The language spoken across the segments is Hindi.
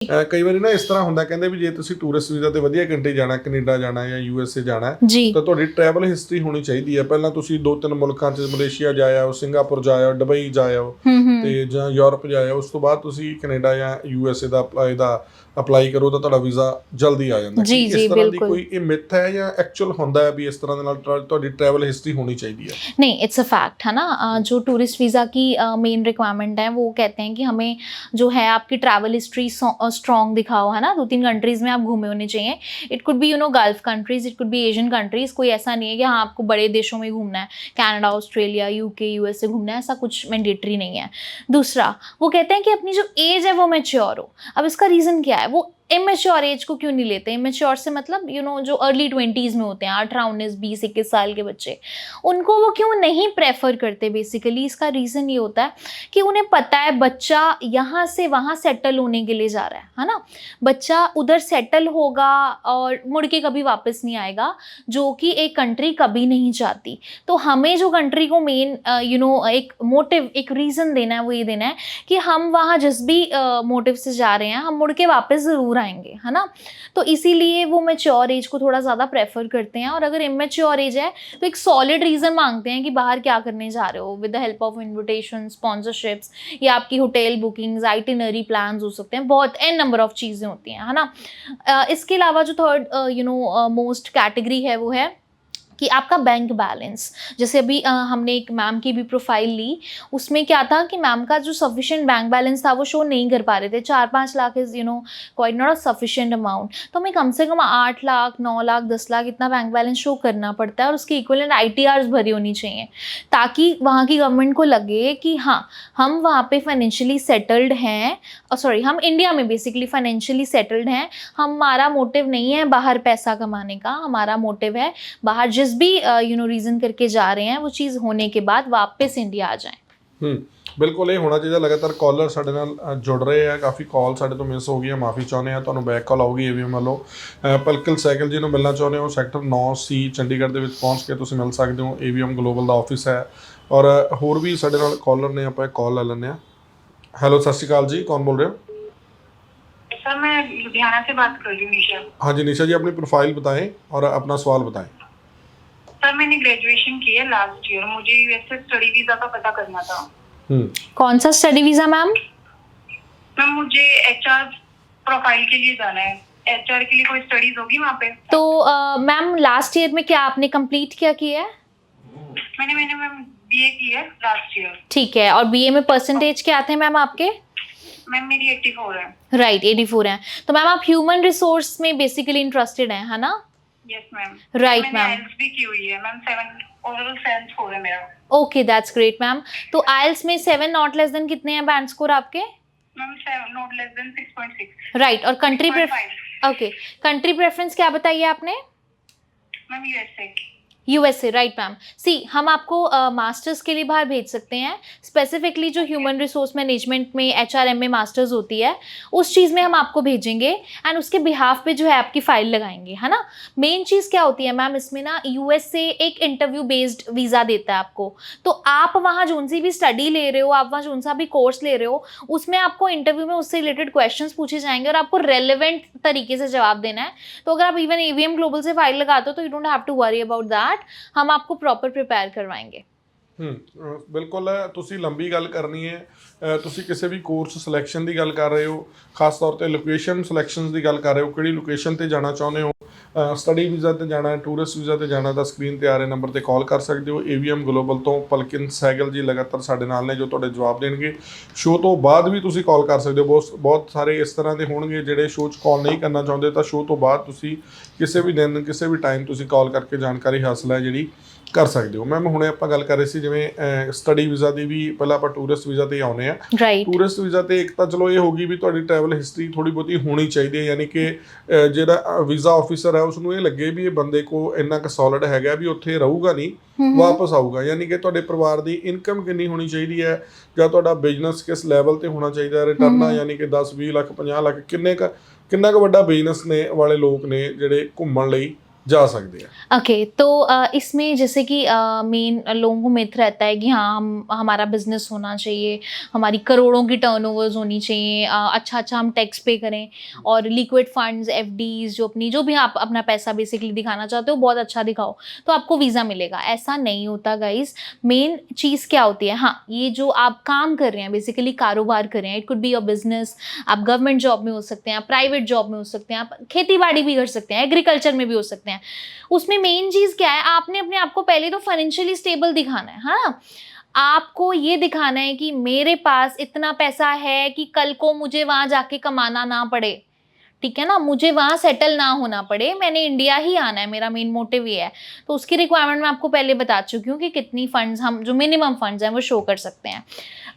ਕਈ ਵਾਰੀ ਨਾ ਇਸ ਤਰ੍ਹਾਂ ਹੁੰਦਾ ਕਹਿੰਦੇ ਵੀ ਜੇ ਤੁਸੀਂ ਟੂਰਿਸਟ ਵੀਜ਼ਾ ਤੇ ਵਧੀਆ ਕੰਟਰੀ ਜਾਣਾ, ਕੈਨੇਡਾ ਜਾਣਾ ਜਾਂ USA ਜਾਣਾ जी ਤਾਂ ਤੁਹਾਡੀ ਟਰੈਵਲ ਹਿਸਟਰੀ ਹੋਣੀ ਚਾਹੀਦੀ ਹੈ। ਪਹਿਲਾਂ ਤੁਸੀਂ 2-3 ਮੁਲਕਾਂ 'ਚ ਮਲੇਸ਼ੀਆ ਜਾ ਆਓ, ਸਿੰਗਾਪੁਰ ਜਾ ਆਓ, ਦੁਬਈ ਜਾ ਆਓ ਤੇ ਜਾਂ ਯੂਰਪ ਜਾ ਆਓ। ਉਸ ਤੋਂ ਬਾਅਦ ਤੁਸੀਂ ਕੈਨੇਡਾ ਜਾਂ USA ਦਾ ਅਪਲਾਈ ਕਰੋ ਤਾਂ ਤੁਹਾਡਾ ਵੀਜ਼ਾ ਜਲਦੀ ਆ ਜਾਂਦਾ। जी ਕੀ जी ਇਸ ਤਰ੍ਹਾਂ ਦੀ बिल्कुल। ਕੋਈ ਇਹ ਮਿਥ ਹੈ ਜਾਂ ਐਕਚੁਅਲ ਹੁੰਦਾ ਹੈ ਵੀ ਇਸ ਤਰ੍ਹਾਂ ਦੇ ਨਾਲ ਤੁਹਾਡੀ ਟਰੈਵਲ ਹਿਸਟਰੀ ਹੋਣੀ ਚਾਹੀਦੀ ਹੈ? नहीं, इट्स अ फैक्ट है ना। जो टूरिस्ट वीज़ा की मेन रिक्वायरमेंट है वो कहते हैं कि हमें जो है आपकी ट्रैवल हिस्ट्री स्ट्रॉन्ग दिखाओ, है ना। 2-3 कंट्रीज़ में आप घूमे होने चाहिए। It could be gulf countries, it could be Asian countries. कोई ऐसा नहीं है कि हाँ आपको बड़े देशों में घूमना है, कनाडा, ऑस्ट्रेलिया, UK, USA घूमना है, ऐसा कुछ मैंडेटरी नहीं है। दूसरा, वो कहते हैं कि अपनी जो एज है वो मैच्योर हो। अब इसका रीज़न क्या है? वो इमेच्योर एज को क्यों नहीं लेते? इमेच्योर से मतलब जो अर्ली 20s में होते हैं, 18, 19, 20, 21 साल के बच्चे, उनको वो क्यों नहीं प्रेफर करते? बेसिकली इसका रीज़न ये होता है कि उन्हें पता है बच्चा यहाँ से वहाँ सेटल होने के लिए जा रहा है ना। बच्चा उधर सेटल होगा और मुड़ के कभी वापस नहीं आएगा, जो कि एक कंट्री कभी नहीं चाहती। तो हमें जो कंट्री को मेन एक मोटिव, एक रीज़न देना है, वो ये देना है कि हम वहाँ जिस भी मोटिव से जा रहे हैं, हम मुड़ के वापस ज़रूर आएंगे, है ना। तो इसीलिए वो मैच्योर एज को थोड़ा ज़्यादा प्रेफर करते हैं। और अगर इमेच्योर एज है तो एक सॉलिड रीज़न मांगते हैं कि बाहर क्या करने जा रहे हो, with the help of invitation, sponsorships, या आपकी होटल बुकिंग्स, आइटिनरी प्लान्स हो सकते हैं, बहुत एन नंबर ऑफ चीज़ें होती हैं, है ना। इसके अलावा जो थर्ड मोस्ट कैटेगरी है वो है कि आपका बैंक बैलेंस। जैसे अभी हमने एक मैम की भी प्रोफाइल ली, उसमें क्या था कि मैम का जो सफिशिएंट बैंक बैलेंस था वो शो नहीं कर पा रहे थे। 4-5 lakh is quite not a sufficient amount. तो हमें कम से कम 8 लाख, 9 लाख, 10 लाख इतना बैंक बैलेंस शो करना पड़ता है, और उसकी इक्विवेलेंट ITRs भरी होनी चाहिए, ताकि वहाँ की गवर्नमेंट को लगे कि हाँ हम वहाँ पे फाइनेंशियली सेटल्ड हैं। सॉरी, हम इंडिया में बेसिकली फाइनेंशियली सेटल्ड हैं। हमारा मोटिव नहीं है बाहर पैसा कमाने का, हमारा मोटिव है बाहर जिस भी रीज़न करके जा रहे हैं वो चीज़ होने के बाद वापस इंडिया आ जाएं। ਬਿਲਕੁਲ ਇਹ ਹੋਣਾ ਚਾਹੀਦਾ। ਲਗਾਤਾਰ ਕਾਲਰ ਸਾਡੇ ਨਾਲ ਜੁੜ ਰਹੇ ਆ, ਕਾਫੀ ਕਾਲ ਸਾਡੇ ਤੋਂ ਮਿਸ ਹੋ ਗਈਆਂ, ਮਾਫੀ ਚਾਹੁੰਦੇ ਆ। ਤੁਹਾਨੂੰ ਬੈਕ ਕਾਲ ਆਊਗੀ AVM ਵੱਲੋਂ। ਪਲਕਲ ਸਾਈਕਲ ਜੀ ਨੂੰ ਮਿਲਣਾ ਚਾਹੁੰਦੇ ਹੋ, ਸੈਕਟਰ 9C ਚੰਡੀਗੜ੍ਹ ਦੇ ਵਿੱਚ ਪਹੁੰਚ ਕੇ ਤੁਸੀਂ ਮਿਲ ਸਕਦੇ ਹੋ। AVM ਗਲੋਬਲ ਦਾ ਆਫਿਸ ਹੈ, ਔਰ ਹੋਰ ਵੀ ਸਾਡੇ ਨਾਲ ਕਾਲਰ ਨੇ, ਆਪਾਂ ਇੱਕ ਕਾਲ ਲੈ ਲੈਂਦੇ ਹਾਂ। ਹੈਲੋ, ਸਤਿ ਸ਼੍ਰੀ ਅਕਾਲ ਜੀ, ਕੌਣ ਬੋਲ ਰਹੇ हो? सर मैं लुधियाना से बात कर रही हूँ, निशा। हाँ जी निशा जी, अपनी प्रोफाइल बताएं और अपना सवाल बताएं। सर मैंने ग्रेजुएशन की है लास्ट ईयर, मुझे यूएसए स्टडी वीजा का पता करना था। कौन सा स्टडी वीज़ा मैम? मैम मुझे HR प्रोफाइल के लिए जाना है। HR के लिए कोई स्टडीज होगी वहाँ पे? तो मैम लास्ट ईयर में क्या आपने कंप्लीट क्या किया है? मैंने मैम BA की है लास्ट ईयर। ठीक है, और BA में परसेंटेज क्या आते हैं मैम आपके? मैम मेरी 84 है। राइट, 84 हैं। तो मैम आप ह्यूमन रिसोर्स में बेसिकली इंटरेस्टेड हैं, है ना? Yes ma'am. राइट मैंने मैम। IELTS भी की हुई है मैम, 7 ओवरऑल 7 है मेरा। Okay, that's great ma'am. तो IELTS में 7 नॉट लेस देन कितने हैं बैंड स्कोर आपके? Ma'am 7 not less than 6.6। Right, और कंट्री 6.5। ओके, कंट्री प्रेफरेंस क्या बताइए आपने? Ma'am USA। USA, right ma'am. See, हम आपको मास्टर्स के लिए बाहर भेज सकते हैं। स्पेसिफिकली जो ह्यूमन रिसोर्स मैनेजमेंट में HRM में मास्टर्स होती है, उस चीज़ में हम आपको भेजेंगे, एंड उसके बिहाफ पे जो है आपकी फ़ाइल लगाएंगे, है ना। मेन चीज़ क्या होती है मैम इसमें ना, USA एक इंटरव्यू बेस्ड वीज़ा देता है आपको। तो आप वहाँ जो सी भी स्टडी ले रहे हो, आप वहाँ जो सा भी कोर्स ले रहे हो, उसमें आपको इंटरव्यू में उससे रिलेटेड क्वेश्चंस पूछे जाएंगे और आपको रेलिवेंट तरीके से जवाब देना है। तो अगर आप इवन AVM ग्लोबल से फाइल लगाते हो तो you don't have to worry about that, हम आपको प्रॉपर प्रिपेयर करवाएंगे। ਬਿਲਕੁਲ ਤੁਸੀਂ ਲੰਬੀ ਗੱਲ ਕਰਨੀ ਹੈ। ਤੁਸੀਂ ਕਿਸੇ ਵੀ ਕੋਰਸ ਸਿਲੈਕਸ਼ਨ ਦੀ ਗੱਲ ਕਰ ਰਹੇ ਹੋ, ਖਾਸ ਤੌਰ ਤੇ ਲੋਕੇਸ਼ਨ ਸਿਲੈਕਸ਼ਨਸ ਦੀ ਗੱਲ ਕਰ ਰਹੇ ਹੋ, ਕਿਹੜੀ ਲੋਕੇਸ਼ਨ ਤੇ ਜਾਣਾ ਚਾਹੁੰਦੇ ਹੋ, ਸਟੱਡੀ ਵੀਜ਼ਾ ਤੇ ਜਾਣਾ, ਟੂਰਿਸਟ ਵੀਜ਼ਾ ਤੇ ਜਾਣਾ, ਤਾਂ ਸਕਰੀਨ ਤੇ ਆ ਰਹੇ ਨੰਬਰ ਤੇ ਕਾਲ ਕਰ ਸਕਦੇ ਹੋ। AVM ਗਲੋਬਲ ਤੋਂ ਪਲਕਿਨ ਸਹਿਗਲ ਜੀ ਲਗਾਤਾਰ ਸਾਡੇ ਨਾਲ ਨੇ, ਜੋ ਤੁਹਾਡੇ ਜਵਾਬ ਦੇਣਗੇ। ਸ਼ੋਅ ਤੋਂ ਬਾਅਦ ਵੀ ਤੁਸੀਂ ਕਾਲ ਕਰ ਸਕਦੇ ਹੋ। ਬਹੁਤ ਸਾਰੇ ਇਸ ਤਰ੍ਹਾਂ ਦੇ ਹੋਣਗੇ ਜਿਹੜੇ ਸ਼ੋਅ 'ਚ ਕਾਲ ਨਹੀਂ ਕਰਨਾ ਚਾਹੁੰਦੇ, ਤਾਂ ਸ਼ੋਅ ਤੋਂ ਬਾਅਦ ਤੁਸੀਂ ਕਿਸੇ ਵੀ ਦਿਨ, ਕਿਸੇ ਵੀ ਟਾਈਮ ਤੁਸੀਂ ਕਾਲ ਕਰਕੇ ਜਾਣਕਾਰੀ ਹਾਸਲ ਹੈ ਜਿਹੜੀ ਕਰ ਸਕਦੇ ਹੋ। ਮੈਮ ਹੁਣੇ ਆਪਾਂ ਗੱਲ ਕਰ ਰਹੇ ਸੀ ਜਿਵੇਂ ਸਟੱਡੀ ਵੀਜ਼ਾ ਦੀ ਵੀ, ਪਹਿਲਾਂ ਆਪਾਂ ਟੂਰਿਸਟ ਵੀਜ਼ਾ ਤੇ ਆਉਂਦੇ ਆ। ਟੂਰਿਸਟ ਵੀਜ਼ਾ ਤੇ ਇੱਕ ਤਾਂ ਚਲੋ ਇਹ ਹੋਗੀ ਵੀ ਤੁਹਾਡੀ ਟਰੈਵਲ ਹਿਸਟਰੀ ਥੋੜੀ ਬਹੁਤੀ ਹੋਣੀ ਚਾਹੀਦੀ ਹੈ, ਯਾਨੀ ਕਿ ਜਿਹੜਾ ਵੀਜ਼ਾ ਆਫਿਸਰ ਹੈ ਉਸਨੂੰ ਇਹ ਲੱਗੇ ਵੀ ਇਹ ਬੰਦੇ ਕੋਲ ਇੰਨਾ ਕੁ ਸੋਲਿਡ ਹੈਗਾ ਵੀ ਉੱਥੇ ਰਹੂਗਾ ਨਹੀਂ, ਵਾਪਸ ਆਊਗਾ। ਯਾਨੀ ਕਿ ਤੁਹਾਡੇ ਪਰਿਵਾਰ ਦੀ ਇਨਕਮ ਕਿੰਨੀ ਹੋਣੀ ਚਾਹੀਦੀ ਹੈ, ਜਾਂ ਤੁਹਾਡਾ ਬਿਜ਼ਨਸ ਕਿਸ ਲੈਵਲ ਤੇ ਹੋਣਾ ਚਾਹੀਦਾ, ਰਿਟਰਨ ਆ ਯਾਨੀ ਕਿ 10-20 ਲੱਖ 50 ਲੱਖ, ਕਿੰਨਾ ਕੁ ਵੱਡਾ ਬਿਜ਼ਨਸ ਨੇ ਵਾਲੇ ਲੋਕ ਨੇ ਜਿਹੜੇ ਘੁੰਮਣ ਲਈ ਜਾ ਸਕਦੇ ਆ। ओके तो इसमें जैसे कि मेन लोगों को मिथ रहता है कि हाँ हमारा बिजनेस होना चाहिए, हमारी करोड़ों की टर्नओवर्स होनी चाहिए, अच्छा हम टैक्स पे करें और लिक्विड फंड्स एफडीज जो अपनी जो भी आप अपना पैसा बेसिकली दिखाना चाहते हो बहुत अच्छा दिखाओ तो आपको वीज़ा मिलेगा। ऐसा नहीं होता गाइस। मेन चीज़ क्या होती है, हाँ ये जो आप काम कर रहे हैं बेसिकली कारोबार कर रहे हैं, it could be your business, आप गवर्नमेंट जॉब में हो सकते हैं, आप प्राइवेट जॉब में हो सकते हैं, आप खेती बाड़ी भी कर सकते हैं, एग्रीकल्चर में भी हो सकते हैं। उसमें मेन चीज़ क्या है, आपने अपने आप को पहले तो फाइनेंशियली स्टेबल दिखाना है, हाँ आपको ये दिखाना है कि मेरे पास इतना पैसा है कि कल को मुझे वहाँ जाके कमाना ना पड़े, ठीक है ना, मुझे वहाँ सेटल ना होना पड़े, मैंने इंडिया ही आना है, मेरा मेन मोटिव ये है। तो उसकी रिक्वायरमेंट मैं आपको पहले बता चुकी हूँ कि कितनी फंड्स हम जो मिनिमम फंड्स हैं वो शो कर सकते हैं।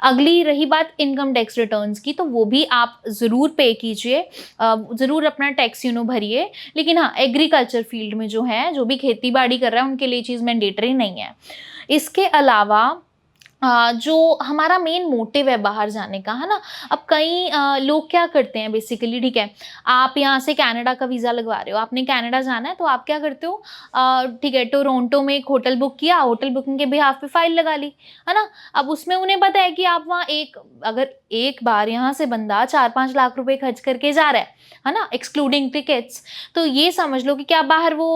अगली रही बात इनकम टैक्स रिटर्न्स की, तो वो भी आप ज़रूर पे कीजिए, ज़रूर अपना टैक्स भरिए। लेकिन हाँ एग्रीकल्चर फील्ड में जो है, जो भी खेती बाड़ी कर रहा है उनके लिए चीज़ मैंडेटरी नहीं है। इसके अलावा जो हमारा मेन मोटिव है बाहर जाने का, है ना, अब कई लोग क्या करते हैं बेसिकली, ठीक है आप यहाँ से कनाडा का वीज़ा लगवा रहे हो, आपने कनाडा जाना है तो आप क्या करते हो, ठीक है टोरंटो में एक होटल बुक किया, होटल बुकिंग के बिहाफ पे फाइल लगा ली, है ना। अब उसमें उन्हें पता है कि आप वहाँ अगर एक बार यहाँ से बंदा 4-5 लाख रुपए खर्च करके जा रहा है ना, एक्सक्लूडिंग टिकट्स, तो ये समझ लो कि क्या बाहर वो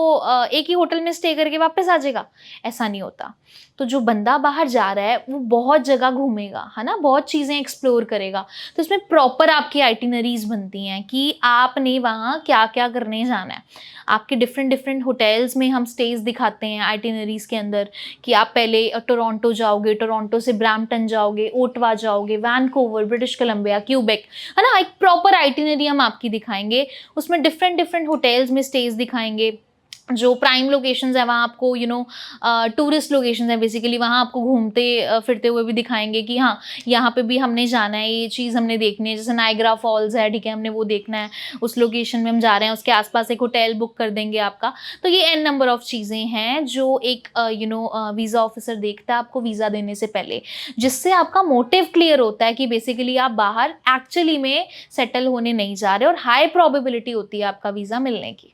एक ही होटल में स्टे करके वापस आ जाएगा, ऐसा नहीं होता। तो जो बंदा बाहर जा रहा है वो बहुत जगह घूमेगा, है ना, बहुत चीज़ें एक्सप्लोर करेगा, तो इसमें प्रॉपर आपकी आइटिनरीज बनती हैं कि आपने वहाँ क्या क्या करने जाना है। आपके डिफरेंट होटल्स में हम स्टेज दिखाते हैं आइटिनरीज के अंदर कि आप पहले टोरंटो जाओगे, टोरंटो से ब्रैम्पटन जाओगे, ओटवा जाओगे, वैनकूवर, ब्रिटिश कोलंबिया, क्यूबेक, है ना, एक प्रॉपर आइटिनरी हम आपकी दिखाएंगे। उसमें डिफरेंट होटल्स में स्टेज दिखाएंगे, जो प्राइम लोकेशंस है वहाँ आपको टूरिस्ट लोकेशंस है बेसिकली, वहाँ आपको घूमते फिरते हुए भी दिखाएंगे कि हाँ यहाँ पे भी हमने जाना है, ये चीज़ हमने देखनी है, जैसे नायग्रा फॉल्स है, ठीक है हमने वो देखना है, उस लोकेशन में हम जा रहे हैं, उसके आसपास एक होटल बुक कर देंगे आपका। तो ये एन नंबर ऑफ चीज़ें हैं जो एक वीज़ा ऑफिसर देखता है आपको वीज़ा देने से पहले, जिससे आपका मोटिव क्लियर होता है कि बेसिकली आप बाहर एक्चुअली में सेटल होने नहीं जा रहे और हाई प्रोबेबिलिटी होती है आपका वीज़ा मिलने की।